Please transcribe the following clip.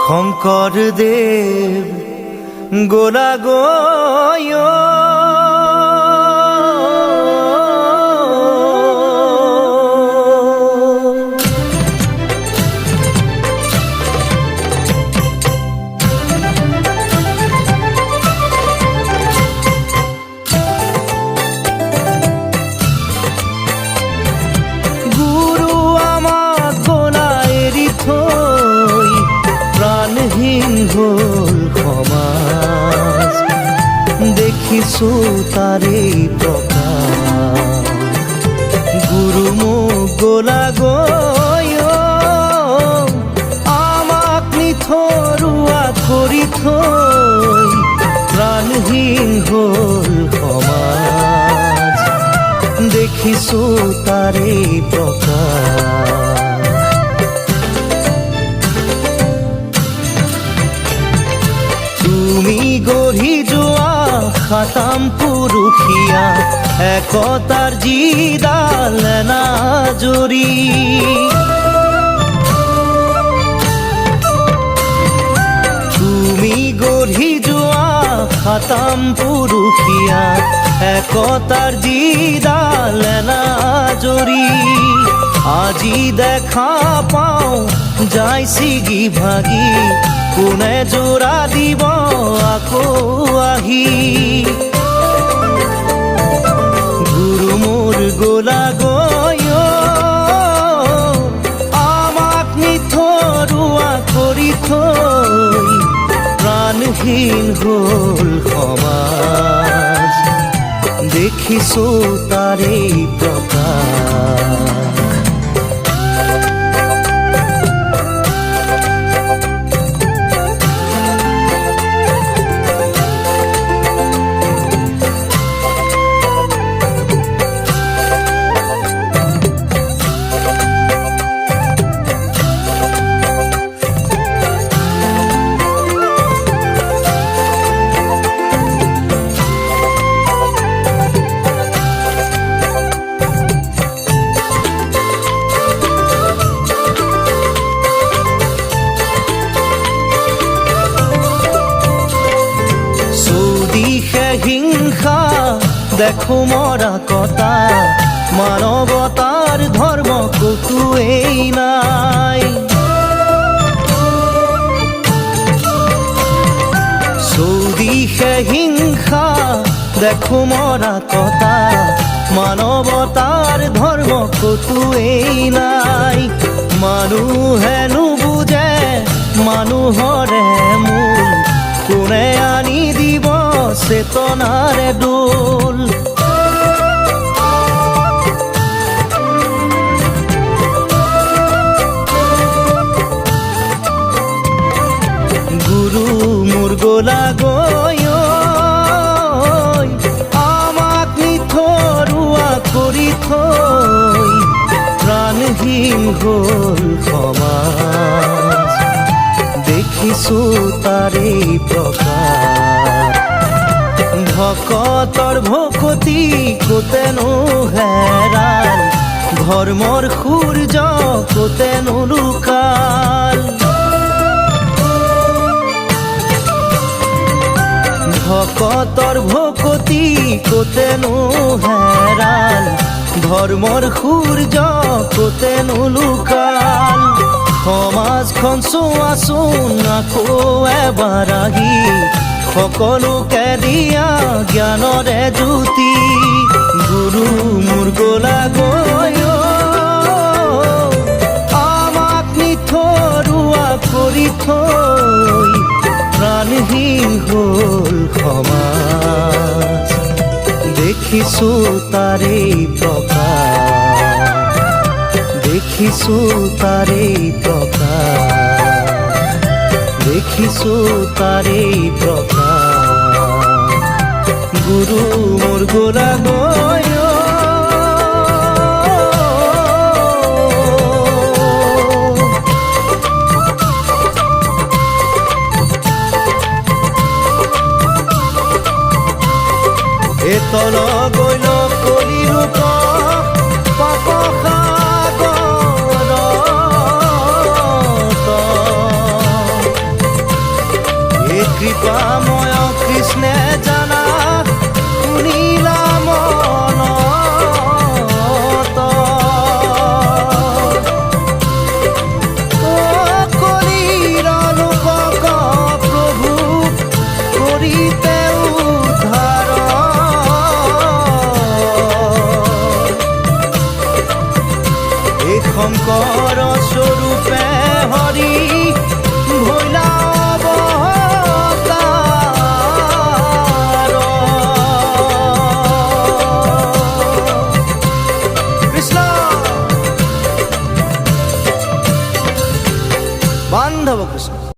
শঙ্কৰদেৱ গোলা গয় গুৰু আমাক গোলা এৰি থৈ প্ৰাণহীন হ'ল সমাজ, দেখিছো তাৰে প্ৰকাশ। গুৰু মোক গোলা গয় আমাক নিথৰুৱা কৰি থৈ প্ৰাণহীন হ'ল সমাজ, দেখিছো তাৰে প্ৰকাশ। তুমি গঢ়ি যোৱা খাতাম পুৰুষীয়া একতাৰ যিডাল এনাজৰী, তুমি গঢ়ি যোৱা খাতাম পুৰুষীয়া একতাৰ যিডাল এনাজৰী, আজি দেখা পাওঁ যাই ছিগি ভাগি, কোনে জোৰা দিব আকৌ আহি। গুৰু মোৰ গোলা গয় আমাক নিথৰুৱা কৰি থৈ প্ৰাণহীন হ'ল সমাজ, দেখিছো তাৰে প্ৰকাশ। হিংসা দেখো মৰা কটা, মানৱতাৰ ধৰ্ম কতোৱেই নাই। চৌদিশে হিংসা দেখো মৰা কটা, মানৱতাৰ ধৰ্ম কতোৱেই নাই। মানুহে নুবুজে মানুহৰে মূল, কোনে আনি দিব চেতনাৰে দোল। গুৰু মোৰ গোলা গয় আমাক নিথৰুৱা কৰি থৈ প্ৰাণহীন হ'ল সমাজ, দেখিছো তাৰে প্ৰকাশ। ভকতৰ ভকতি কোতেনো হেৰাল, ধৰ্মৰ সূৰ্য কোতেনো লুকাল। ভকতৰ ভকতি কোতেনো হেৰাল, ধৰ্মৰ সূৰ্য কোতেনো লুকাল। সমাজখন চোৱাচোন আকৌ এবাৰ আহি, সকলোকে দিয়া জ্ঞানৰে জ্যোতি। গুৰু মোৰ গোলা গয় আমাক নিথৰুৱা কৰি থৈ প্ৰাণহীন হ'ল সমাজ, দেখিছো তাৰে প্ৰকাশ, দেখিছো তাৰে প্ৰকাশ, দেখিছো তাৰে প্ৰকাশ। গুৰু মোৰ গোলা গয় তল গৈল কলি ৰূপ পাপ সাগৰত, হাফেজ।